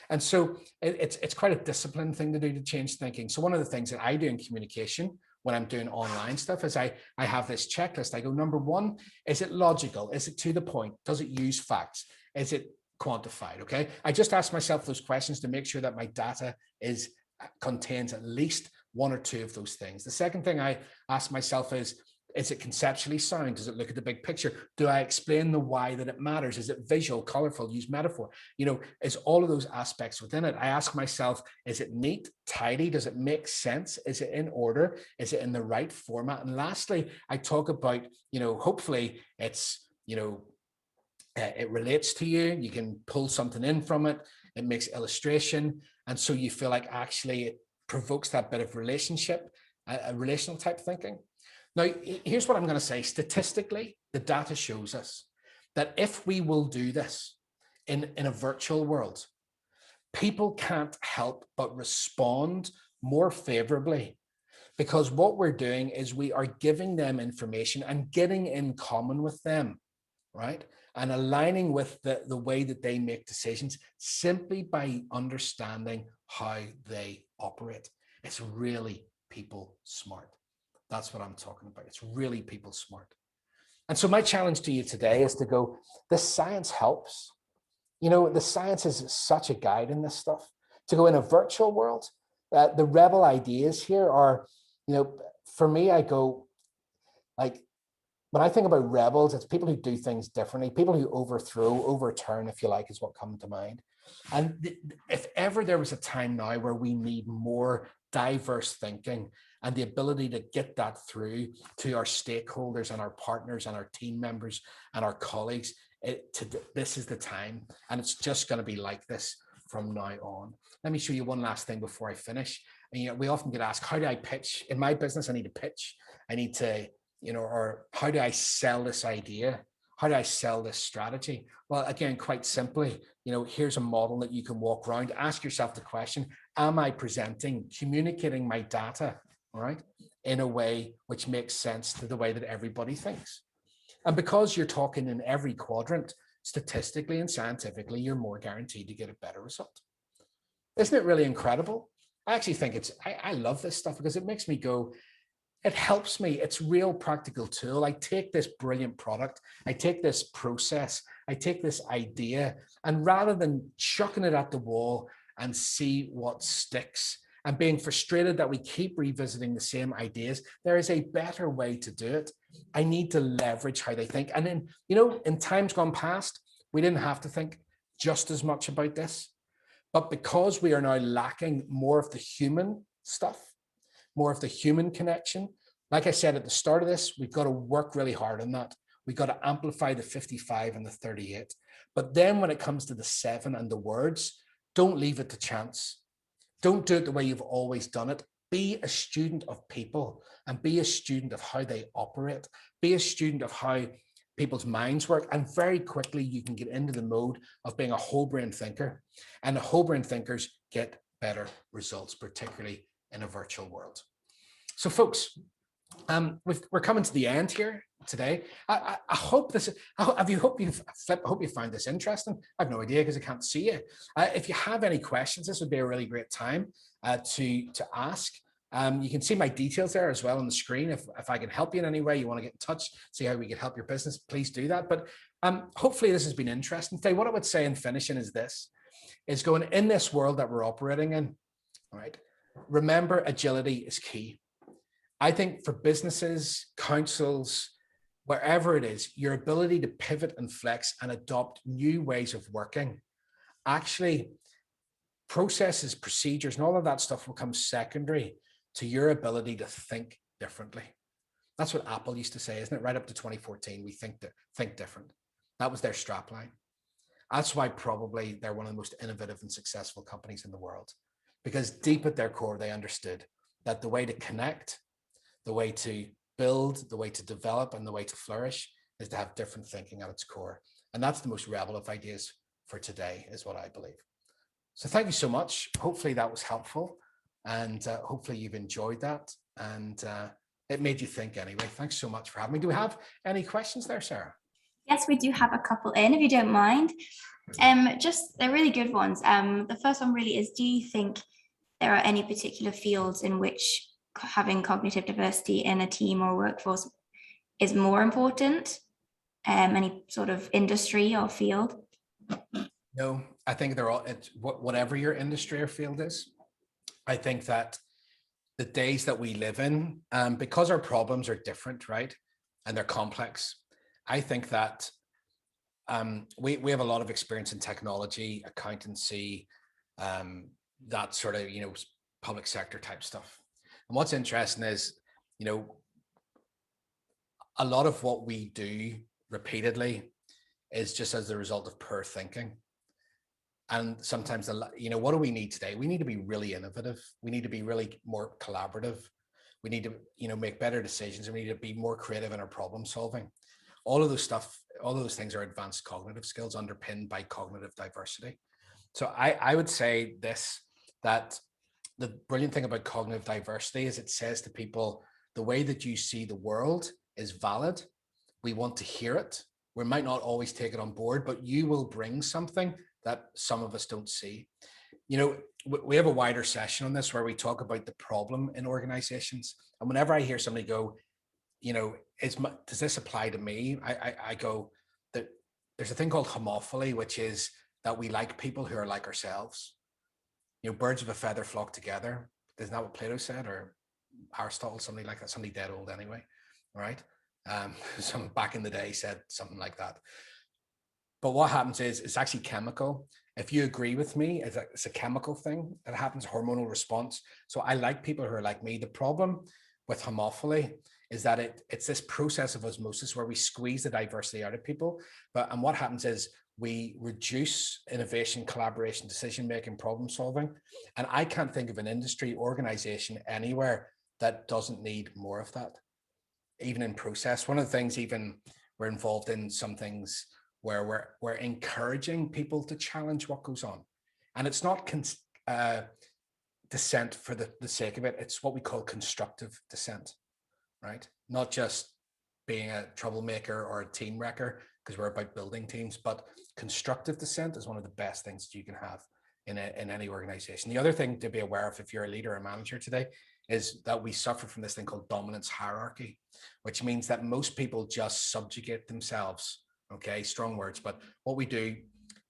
Speaker 1: And so it's quite a disciplined thing to do to change thinking. So one of the things that I do in communication when I'm doing online stuff is I have this checklist. I go, number one, is it logical? Is it to the point? Does it use facts? Is it quantified? Okay. I just ask myself those questions to make sure that my data contains at least one or two of those things. The second thing I ask myself is it conceptually sound? Does it look at the big picture? Do I explain the why that it matters? Is it visual, colorful, use metaphor? Is all of those aspects within it? I ask myself, is it neat, tidy? Does it make sense? Is it in order? Is it in the right format? And lastly, I talk about, hopefully it's, it relates to you. You can pull something in from it. It makes illustration. And so you feel like actually it provokes that bit of relationship, a relational type thinking. Now, here's what I'm going to say. Statistically, the data shows us that if we will do this in a virtual world, people can't help but respond more favorably, because what we're doing is we are giving them information and getting in common with them, right? And aligning with the way that they make decisions simply by understanding how they operate. It's really people smart. That's what I'm talking about. It's really people smart. And so my challenge to you today is to go, the science helps. The science is such a guide in this stuff. To go in a virtual world, the rebel ideas here are, for me, I go, like, when I think about rebels, it's people who do things differently, people who overturn, if you like, is what comes to mind. And if ever there was a time now where we need more diverse thinking and the ability to get that through to our stakeholders and our partners and our team members and our colleagues, this is the time. And it's just going to be like this from now on. Let me show you one last thing before I finish. And, we often get asked, how do I pitch? In my business, I need to pitch. I need to, or how do I sell this idea? How do I sell this strategy? Well, again, quite simply, here's a model that you can walk around. Ask yourself the question, am I communicating my data, all right, in a way which makes sense to the way that everybody thinks? And because you're talking in every quadrant, statistically and scientifically, you're more guaranteed to get a better result. Isn't it really incredible? I actually think I love this stuff because it makes me go, it helps me. It's real practical tool. I take this brilliant product, I take this process, I take this idea, and rather than chucking it at the wall and see what sticks and being frustrated that we keep revisiting the same ideas, there is a better way to do it. I need to leverage how they think. And then, in times gone past, we didn't have to think just as much about this. But because we are now lacking more of the human stuff, more of the human connection. Like I said at the start of this, we've got to work really hard on that. We've got to amplify the 55 and the 38. But then when it comes to the 7 and the words, don't leave it to chance. Don't do it the way you've always done it. Be a student of people and be a student of how they operate. Be a student of how people's minds work. And very quickly, you can get into the mode of being a whole brain thinker. And the whole brain thinkers get better results, particularly in a virtual world. So folks, we're coming to the end here today. I hope you find this interesting. I have no idea because I can't see you. If you have any questions, this would be a really great time to ask. You can see my details there as well on the screen. If I can help you in any way, you want to get in touch, see how we can help your business, please do that. But hopefully this has been interesting. Today, what I would say in finishing is going in this world that we're operating in, all right? Remember, agility is key. I think for businesses, councils, wherever it is, your ability to pivot and flex and adopt new ways of working, actually processes, procedures, and all of that stuff will come secondary to your ability to think differently. That's what Apple used to say, isn't it? Right up to 2014, we think different. That was their strapline. That's why probably they're one of the most innovative and successful companies in the world, because deep at their core, they understood that the way to connect, the way to build, the way to develop, and the way to flourish is to have different thinking at its core. And that's the most relevant of ideas for today, is what I believe. So thank you so much. Hopefully that was helpful, and hopefully you've enjoyed that, and it made you think anyway. Thanks so much for having me. Do we have any questions there, Sarah?
Speaker 2: Yes, we do have a couple in, if you don't mind. Just they're really good ones. The first one really is, do you think there are any particular fields in which having cognitive diversity in a team or workforce is more important? Any sort of industry or field?
Speaker 1: No, I think they're all, it's whatever your industry or field is. I think that the days that we live in, because our problems are different, right? And they're complex. I think that we have a lot of experience in technology, accountancy, that sort of, public sector type stuff. And what's interesting is, a lot of what we do repeatedly is just as a result of poor thinking. And sometimes, what do we need today? We need to be really innovative. We need to be really more collaborative. We need to, make better decisions. We need to be more creative in our problem solving. All of those things are advanced cognitive skills underpinned by cognitive diversity. So I would say this, that the brilliant thing about cognitive diversity is it says to people, the way that you see the world is valid. We want to hear it. We might not always take it on board, but you will bring something that some of us don't see. We have a wider session on this where we talk about the problem in organizations. And whenever I hear somebody go, does this apply to me? I go, that there's a thing called homophily, which is that we like people who are like ourselves. Birds of a feather flock together. Isn't that what Plato said, or Aristotle, somebody like that, somebody dead old anyway, right? Some back in the day said something like that. But what happens is it's actually chemical. If you agree with me, it's a chemical thing that happens, hormonal response. So I like people who are like me. The problem with homophily is that it's this process of osmosis where we squeeze the diversity out of people. And what happens is we reduce innovation, collaboration, decision-making, problem solving. And I can't think of an industry, organization anywhere that doesn't need more of that, even in process. One of the things, even we're involved in some things where we're encouraging people to challenge what goes on. And it's not dissent for the sake of it. It's what we call constructive dissent, right? Not just being a troublemaker or a team wrecker, because we're about building teams, but constructive dissent is one of the best things that you can have in any organization. The other thing to be aware of if you're a leader or a manager today is that we suffer from this thing called dominance hierarchy, which means that most people just subjugate themselves. Okay, strong words, but what we do,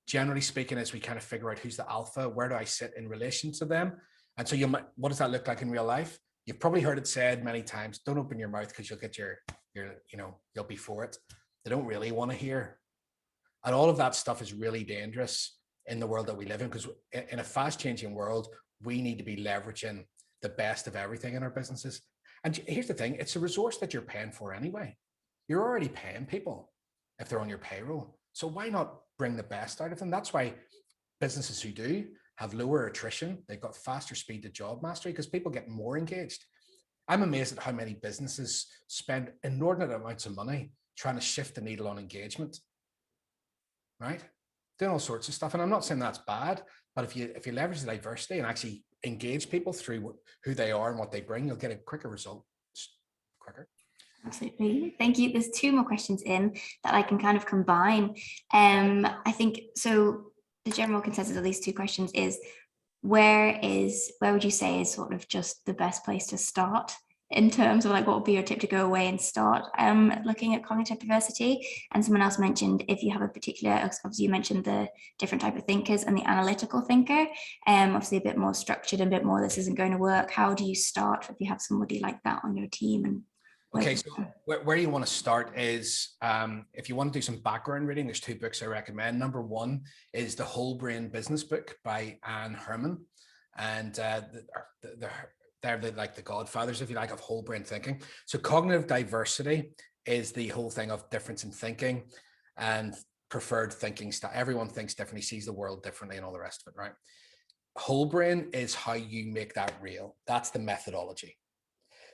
Speaker 1: generally speaking, is we kind of figure out who's the alpha, where do I sit in relation to them? And so what does that look like in real life? You've probably heard it said many times, don't open your mouth because you'll get you'll be for it. They don't really want to hear. And all of that stuff is really dangerous in the world that we live in, because in a fast changing world, we need to be leveraging the best of everything in our businesses. And here's the thing, it's a resource that you're paying for anyway. You're already paying people if they're on your payroll. So why not bring the best out of them? That's why businesses who do have lower attrition, they've got faster speed to job mastery, because people get more engaged. I'm amazed at how many businesses spend inordinate amounts of money trying to shift the needle on engagement, right? Doing all sorts of stuff. And I'm not saying that's bad, but if you leverage the diversity and actually engage people through who they are and what they bring, you'll get a quicker result, quicker.
Speaker 2: Absolutely. Thank you. There's two more questions in that I can kind of combine. I think so. The general consensus of these two questions is where would you say is sort of just the best place to start in terms of like what would be your tip to go away and start looking at cognitive diversity? And someone else mentioned if you have a particular, obviously you mentioned the different type of thinkers and the analytical thinker, obviously a bit more structured and a bit more this isn't going to work. How do you start if you have somebody like that on your team? And
Speaker 1: okay, so where you want to start is if you want to do some background reading, there's two books I recommend. Number one is The Whole Brain Business Book by Anne Herman. And they're like the godfathers, if you like, of whole brain thinking. So cognitive diversity is the whole thing of difference in thinking. And preferred thinking style. Everyone thinks differently, sees the world differently, and all the rest of it, right? Whole brain is how you make that real. That's the methodology.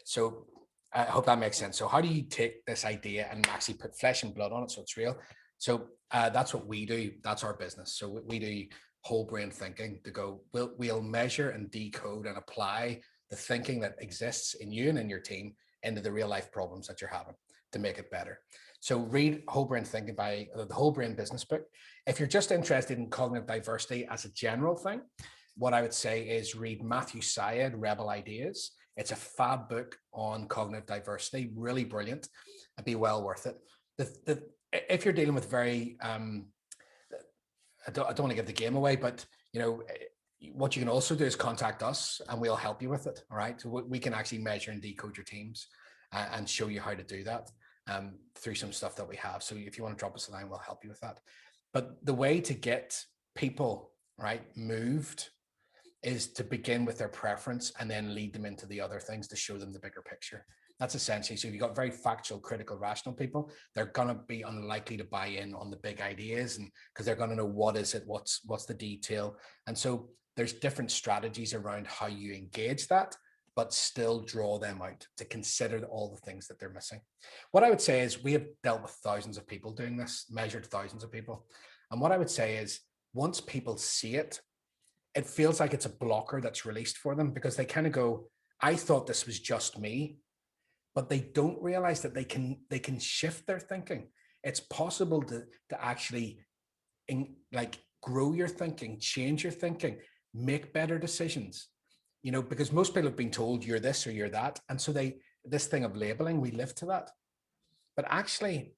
Speaker 1: So I hope that makes sense. So how do you take this idea and actually put flesh and blood on it so it's real? So that's what we do. That's our business. So we do whole brain thinking to go, we'll measure and decode and apply the thinking that exists in you and in your team into the real life problems that you're having to make it better. So read Whole Brain Thinking by the Whole Brain Business Book. If you're just interested in cognitive diversity as a general thing, what I would say is read Matthew Syed, Rebel Ideas. It's a fab book on cognitive diversity, really brilliant, and be well worth it. If you're dealing with very, I don't want to give the game away, but what you can also do is contact us and we'll help you with it. All right. So we can actually measure and decode your teams and show you how to do that through some stuff that we have. So if you want to drop us a line, we'll help you with that. But the way to get people, right, moved is to begin with their preference and then lead them into the other things to show them the bigger picture. That's essentially, so if you've got very factual, critical, rational people, they're going to be unlikely to buy in on the big ideas, and because they're going to know what is it, what's the detail. And so there's different strategies around how you engage that, but still draw them out to consider all the things that they're missing. What I would say is we have dealt with thousands of people doing this, measured thousands of people. And what I would say is once people see it, it feels like it's a blocker that's released for them, because they kind of go, I thought this was just me, but they don't realize that they can shift their thinking. It's possible to actually grow your thinking, change your thinking, make better decisions, because most people have been told you're this or you're that. And so this thing of labeling, we live to that. But actually,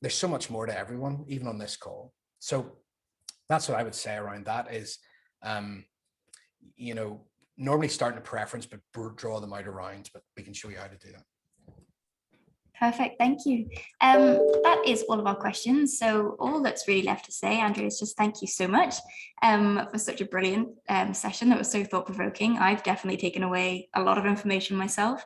Speaker 1: there's so much more to everyone, even on this call. So that's what I would say around that is, normally starting a preference, but draw them out around, but we can show you how to do that.
Speaker 2: Perfect, thank you. That is all of our questions. So all that's really left to say, Andrew, is just thank you so much for such a brilliant session that was so thought-provoking. I've definitely taken away a lot of information myself.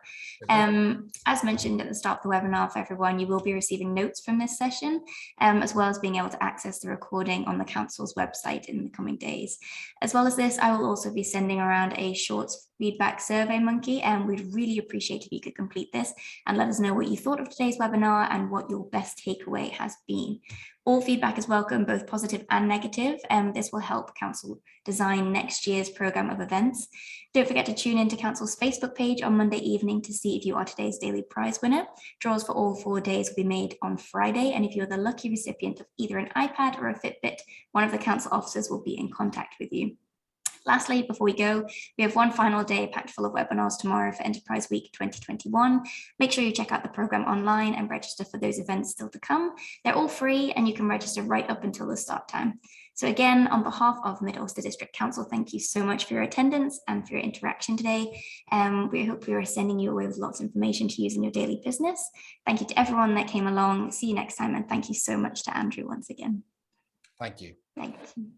Speaker 2: As mentioned at the start of the webinar, for everyone, you will be receiving notes from this session, as well as being able to access the recording on the council's website in the coming days. As well as this, I will also be sending around a short feedback survey monkey, and we'd really appreciate if you could complete this and let us know what you thought of today's webinar and what your best takeaway has been. All feedback is welcome, both positive and negative, and this will help Council design next year's programme of events. Don't forget to tune into Council's Facebook page on Monday evening to see if you are today's daily prize winner. Draws for all 4 days will be made on Friday, and if you're the lucky recipient of either an iPad or a Fitbit, one of the Council officers will be in contact with you. Lastly, before we go, we have one final day packed full of webinars tomorrow for Enterprise Week 2021. Make sure you check out the programme online and register for those events still to come. They're all free and you can register right up until the start time. So again, on behalf of Mid-Ulster District Council, thank you so much for your attendance and for your interaction today. We hope we are sending you away with lots of information to use in your daily business. Thank you to everyone that came along. See you next time, and thank you so much to Andrew once again.
Speaker 1: Thank you.
Speaker 2: Thank you.